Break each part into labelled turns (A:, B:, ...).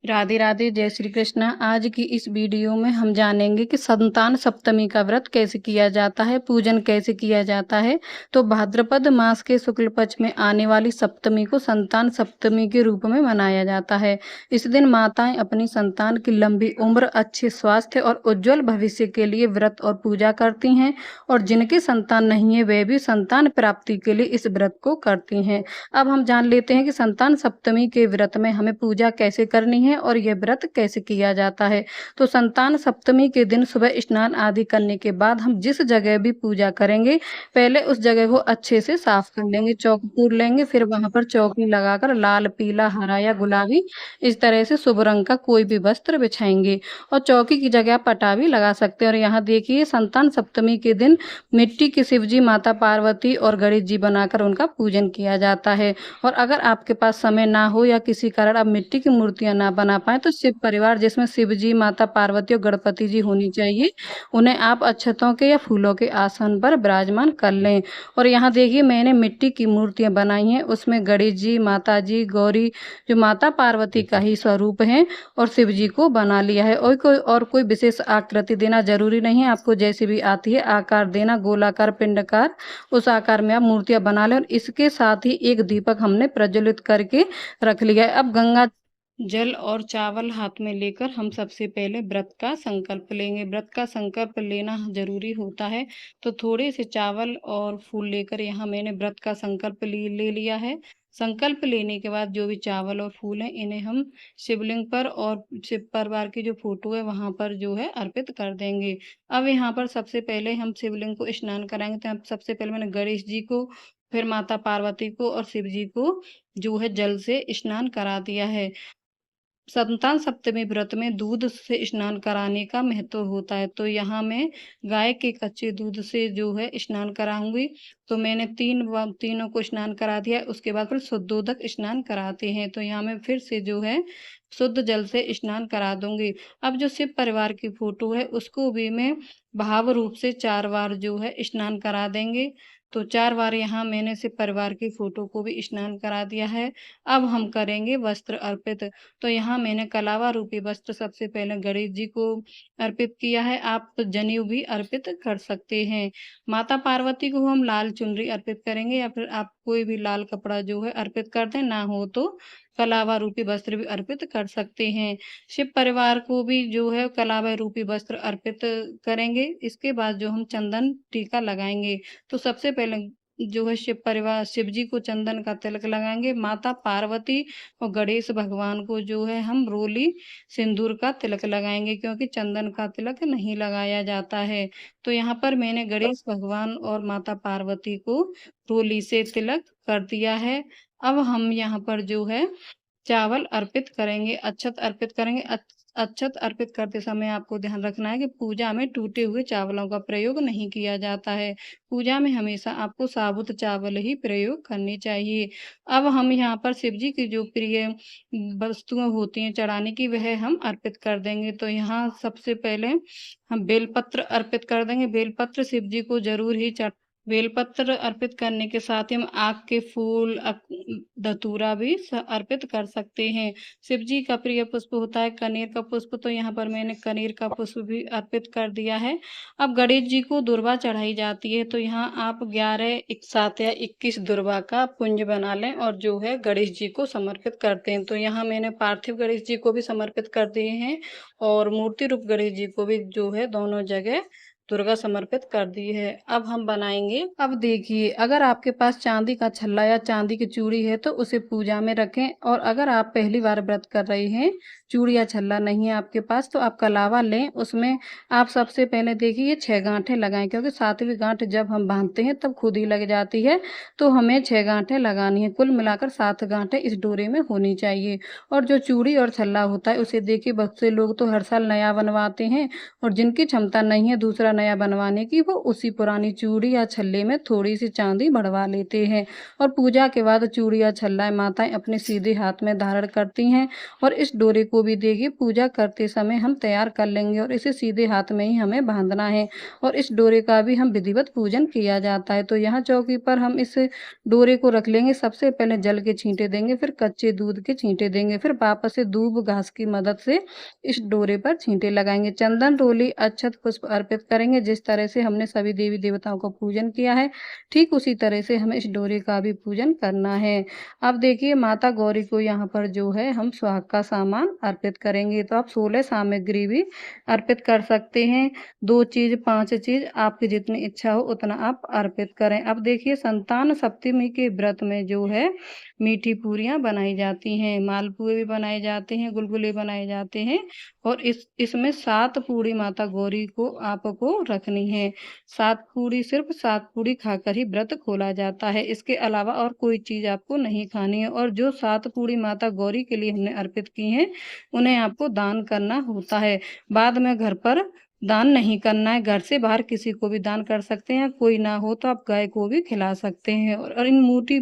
A: राधे राधे, जय श्री कृष्ण। आज की इस वीडियो में हम जानेंगे कि संतान सप्तमी का व्रत कैसे किया जाता है, पूजन कैसे किया जाता है। तो भाद्रपद मास के शुक्ल पक्ष में आने वाली सप्तमी को संतान सप्तमी के रूप में मनाया जाता है। इस दिन माताएं अपनी संतान की लंबी उम्र, अच्छे स्वास्थ्य और उज्जवल भविष्य के लिए व्रत और पूजा करती हैं, और जिनकी संतान नहीं है वे भी संतान प्राप्ति के लिए इस व्रत को करती हैं। अब हम जान लेते हैं कि संतान सप्तमी के व्रत में हमें पूजा कैसे करनी है और यह व्रत कैसे किया जाता है। तो संतान सप्तमी के दिन सुबह स्नान आदि करने के बाद हम जिस जगह भी पूजा करेंगे, पहले उस जगह को अच्छे से साफ कर लेंगे, चौक पूर लेंगे, फिर वहां पर चौकी लगाकर लाल, पीला, हरा या गुलाबी इस तरह से शुभ रंग का कोई भी वस्त्र बिछाएंगे, और चौकी की जगह पटा भी लगा सकते हैं। और यहाँ देखिए, संतान सप्तमी के दिन मिट्टी के शिव जी, माता पार्वती और गणेश जी बनाकर उनका पूजन किया जाता है। और अगर आपके पास समय ना हो या किसी कारण आप मिट्टी की मूर्तियां ना बना पाए, तो शिव परिवार जिसमें शिव जी, माता पार्वती और गणपति जी होनी चाहिए, उन्हें आप अक्षतों के या फूलों के आसन पर विराजमान कर लें। और यहाँ देखिए, मैंने मिट्टी की मूर्तियां बनाई हैं, उसमें गणेश जी, माता जी, गौरी जो माता पार्वती का ही स्वरूप है, और शिव जी को बना लिया है। और कोई विशेष आकृति देना जरूरी नहीं है, आपको जैसी भी आती है आकार देना, गोलाकार, पिंडकार, उस आकार में आप मूर्तियां बना लें। और इसके साथ ही एक दीपक हमने प्रज्वलित करके रख लिया है। अब गंगा जल और चावल हाथ में लेकर हम सबसे पहले व्रत का संकल्प लेंगे। व्रत का संकल्प लेना जरूरी होता है, तो थोड़े से चावल और फूल लेकर यहाँ मैंने व्रत का संकल्प ले लिया है। संकल्प लेने के बाद जो भी चावल और फूल हैं, इन्हें हम शिवलिंग पर और शिव परिवार की जो फोटो है वहां पर जो है अर्पित कर देंगे। अब यहाँ पर सबसे पहले हम शिवलिंग को स्नान कराएंगे, तो अब सबसे पहले मैंने गणेश जी को, फिर माता पार्वती को और शिव जी को जो है जल से स्नान करा दिया है। संतान सप्तमी व्रत में दूध से स्नान कराने का महत्व होता है, तो यहाँ मैं गाय के कच्चे दूध से जो है स्नान कराऊंगी। तो मैंने तीनों को स्नान करा दिया, उसके बाद फिर शुद्धोदक स्नान कराते हैं, तो यहाँ मैं फिर से जो है शुद्ध जल से स्नान करा दूंगी। अब जो शिव परिवार की फोटो है उसको भी मैं भाव रूप से 4 बार जो है स्नान करा देंगे। तो 4 बार यहाँ मैंने शिव परिवार की फोटो को भी स्नान करा दिया है। अब हम करेंगे वस्त्र अर्पित। तो यहाँ मैंने कलावा रूपी वस्त्र सबसे पहले गणेश जी को अर्पित किया है। आप जनेऊ भी अर्पित कर सकते हैं। माता पार्वती को हम लाल चुनरी अर्पित करेंगे, या फिर आप कोई भी लाल कपड़ा जो है अर्पित कर दें, ना हो तो कलावा रूपी वस्त्र भी अर्पित कर सकते हैं। शिव परिवार को भी जो है कलावा रूपी वस्त्र अर्पित करेंगे। इसके बाद जो हम चंदन टीका लगाएंगे, तो सबसे पहले जो है शिव परिवार शिव जी को चंदन का तिलक लगाएंगे। माता पार्वती और गणेश भगवान को जो है हम रोली सिंदूर का तिलक लगाएंगे, क्योंकि चंदन का तिलक नहीं लगाया जाता है। तो यहाँ पर मैंने गणेश भगवान और माता पार्वती को रोली से तिलक कर दिया है। अब हम यहाँ पर जो है चावल अर्पित करेंगे, अक्षत अर्पित करेंगे। अक्षत अर्पित करते समय आपको ध्यान रखना है कि पूजा में टूटे हुए चावलों का प्रयोग नहीं किया जाता है। पूजा में हमेशा आपको साबुत चावल ही प्रयोग करनी चाहिए। अब हम यहाँ पर शिव जी की जो प्रिय वस्तुएं होती हैं चढ़ाने की, वह हम अर्पित कर देंगे। तो यहाँ सबसे पहले हम बेलपत्र अर्पित कर देंगे। बेलपत्र शिव जी को जरूर ही बेलपत्र अर्पित करने के साथ ही हम आक के फूल, धतूरा भी अर्पित कर सकते हैं। शिव जी का प्रिय पुष्प होता है कनेर का पुष्प, तो यहाँ पर मैंने कनेर का पुष्प भी अर्पित कर दिया है। अब गणेश जी को दुर्वा चढ़ाई जाती है, तो यहाँ आप 11, 7 या 21 दुर्वा का पुंज बना लें और जो है गणेश जी को समर्पित करते हैं। तो यहाँ मैंने पार्थिव गणेश जी को भी समर्पित कर दिए हैं, और मूर्ति रूप गणेश जी को भी जो है दोनों जगह दुर्गा समर्पित कर दी है। अब हम बनाएंगे। अब देखिए, अगर आपके पास चांदी का छल्ला या चांदी की चूड़ी है तो उसे पूजा में रखें, और अगर आप पहली बार व्रत कर रहे हैं, चूड़ी या छल्ला नहीं है आपके पास, तो आप कलावा लें। उसमें आप सबसे पहले देखिए ये 6 गांठें लगाएं, क्योंकि 7वीं गांठ जब हम बांधते हैं तब खुद ही लग जाती है, तो हमें 6 गांठें लगानी है। कुल मिलाकर 7 गांठें इस डोरे में होनी चाहिए। और जो चूड़ी और छल्ला होता है उसे देखिए, बहुत से लोग तो हर साल नया बनवाते हैं, और जिनकी क्षमता नहीं है दूसरा नया बनवाने की, वो उसी पुरानी चूड़ी या छल्ले में थोड़ी सी चांदी बढ़वा लेते हैं। और पूजा के बाद चूड़ी या छल्ला माताएं अपने सीधे हाथ में धारण करती हैं, और इस डोरे को को भी देखिए पूजा करते समय हम तैयार कर लेंगे और इसे सीधे हाथ में ही हमें बांधना है और इस डोरे का भी हम विधिवत पूजन किया जाता है। तो यहाँ चौकी पर हम इस डोरे को रख लेंगे। सबसे पहले जल के छींटे देंगे, फिर कच्चे दूध के छींटे देंगे, फिर वापस से दूब घास की मदद से इस डोरे पर छींटे लगाएंगे। चंदन, रोली, अक्षत, पुष्प अर्पित करेंगे। जिस तरह से हमने सभी देवी देवताओं का पूजन किया है, ठीक उसी तरह से हमें इस डोरे का भी पूजन करना है। अब देखिए माता गौरी को यहाँ पर जो है हम सुहाग का सामान अर्पित करेंगे। तो आप 16 सामग्री भी अर्पित कर सकते हैं। 2 चीज़, 5 चीज़, आपकी जितनी इच्छा हो उतना आप अर्पित करें। अब देखिए संतान सप्तमी के व्रत में जो है मीठी पूरियाँ बनाई जाती हैं, मालपुए भी बनाए जाते हैं, गुलगुले बनाए जाते हैं और इसमें 7 पूड़ी माता गौरी को आपको रखनी है। 7 पूड़ी, सिर्फ़ 7 पूड़ी खाकर ही व्रत खोला जाता है। इसके अलावा और कोई चीज़ आपको नहीं खानी है और जो 7 पूड़ी माता गौरी के लिए हमने अर्पित की हैं, उन्हें आपको दान करना होता है। बाद में घर पर दान नहीं करना है, घर से बाहर किसी को भी दान कर सकते हैं, कोई ना हो तो आप गाय को भी खिला सकते हैं। और इन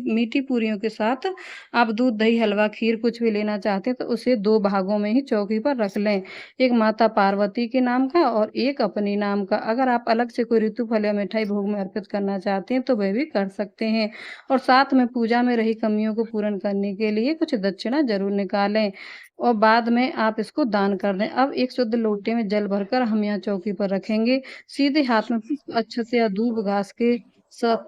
A: मीठी पूरियों के साथ आप दूध, दही, हलवा, खीर कुछ भी लेना चाहते हैं तो उसे 2 भागों में ही चौकी पर रख लें। एक माता पार्वती के नाम का और एक अपने नाम का। अगर आप अलग से कोई ऋतुफल या मिठाई भोग में अर्पित करना चाहते हैं तो वह भी कर सकते हैं। और साथ में पूजा में रही कमियों को पूर्ण करने के लिए कुछ दक्षिणा ज़रूर निकालें और बाद में आप इसको दान कर दें। अब एक शुद्ध लोटे में जल भरकर हम यहाँ चौकी पर रखेंगे। सीधे हाथ में पुष्प, अक्षत या दूब घास के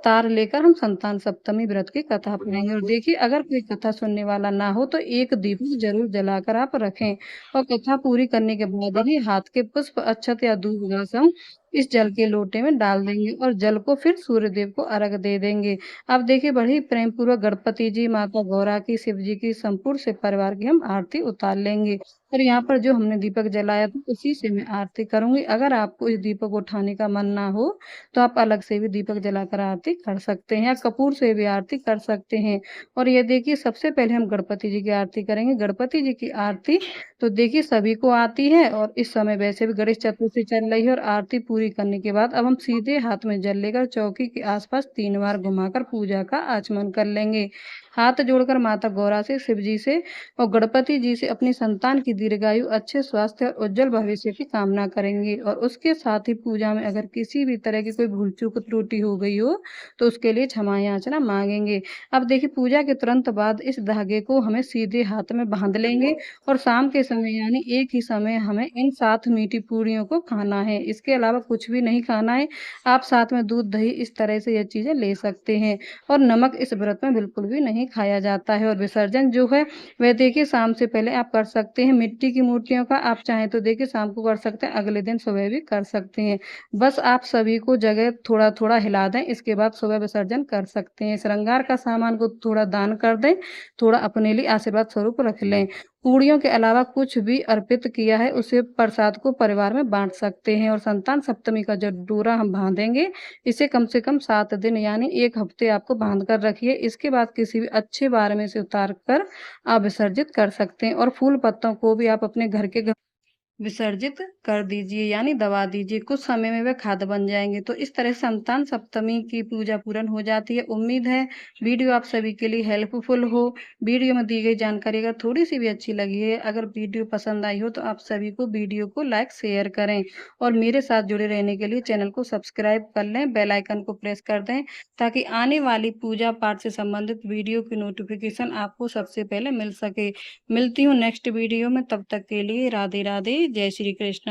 A: तार लेकर हम संतान सप्तमी व्रत की कथा पढ़ेंगे। और देखिए अगर कोई कथा सुनने वाला ना हो तो एक दीपक जरूर जलाकर आप रखें और कथा पूरी करने के बाद ही हाथ के पुष्प, अक्षत या दूब घास हम इस जल के लोटे में डाल देंगे और जल को फिर सूर्य देव को अर्घ दे देंगे। अब देखिए बड़ी प्रेम पूर्वक गणपति जी, माता गौरा की, शिव जी की, संपूर्ण शिव परिवार की हम आरती उतार लेंगे। और यहाँ पर जो हमने दीपक जलाया था उसी से मैं आरती करूँगी। अगर आपको इस दीपक उठाने का मन ना हो तो आप अलग से भी दीपक जलाकर आरती कर सकते हैं या कपूर से भी आरती कर सकते हैं। और ये देखिए सबसे पहले हम गणपति जी की आरती करेंगे। गणपति जी की आरती तो देखिए सभी को आती है और इस समय वैसे भी गणेश चतुर्थी चल रही है और आरती पूरी करने के बाद अब हम सीधे हाथ में जल लेकर चौकी के आसपास 3 बार घुमाकर पूजा का आचमन कर लेंगे। हाथ जोड़कर माता गौरा से, शिव जी से और गणपति जी से अपनी संतान की दीर्घायु, अच्छे स्वास्थ्य और उज्जवल भविष्य की कामना करेंगे। और उसके साथ ही पूजा में अगर किसी भी तरह की कोई भूल चूक त्रुटि हो गई हो तो उसके लिए क्षमा याचना मांगेंगे। अब देखिए पूजा के तुरंत बाद इस धागे को हमें सीधे हाथ में बांध लेंगे और शाम के समय यानी एक ही समय हमें इन 7 मीठी पूरियों को खाना है। इसके अलावा कुछ भी नहीं खाना है। आप साथ में दूध, दही इस तरह से ये चीज़ें ले सकते हैं और नमक इस व्रत में बिल्कुल भी नहीं खाया जाता है। और विसर्जन जो है वह देखिए शाम से पहले आप कर सकते हैं। मिट्टी की मूर्तियों का आप चाहें तो देखिए शाम को कर सकते हैं, अगले दिन सुबह भी कर सकते हैं। बस आप सभी को जगह थोड़ा-थोड़ा हिला दें, इसके बाद सुबह विसर्जन कर सकते हैं। श्रृंगार का सामान को थोड़ा दान कर दें, थोड़ा अपने लिए आशीर्वाद स्वरूप रख लें। पूड़ियों के अलावा कुछ भी अर्पित किया है उसे प्रसाद को परिवार में बाँट सकते हैं। और संतान सप्तमी का जो डोरा हम बाँधेंगे, इसे कम से कम 7 दिन यानी 1 हफ्ते आपको बाँध कर रखिए। इसके बाद किसी भी अच्छे बार में से उतार कर आप विसर्जित कर सकते हैं और फूल पत्तों को भी आप अपने घर के विसर्जित कर दीजिए यानी दबा दीजिए। कुछ समय में वे खाद बन जाएँगे। तो इस तरह संतान सप्तमी की पूजा पूर्ण हो जाती है। उम्मीद है वीडियो आप सभी के लिए हेल्पफुल हो। वीडियो में दी गई जानकारी अगर थोड़ी-सी भी अच्छी लगी है, अगर वीडियो पसंद आई हो तो आप सभी को वीडियो को लाइक, शेयर करें और मेरे साथ जुड़े रहने के लिए चैनल को सब्सक्राइब कर लें, बेल आइकन को प्रेस कर दें ताकि आने वाली पूजा पाठ से संबंधित वीडियो की नोटिफ़िकेशन आपको सबसे पहले मिल सके। मिलती हूँ नेक्स्ट वीडियो में, तब तक के लिए राधे राधे, जय श्री कृष्ण।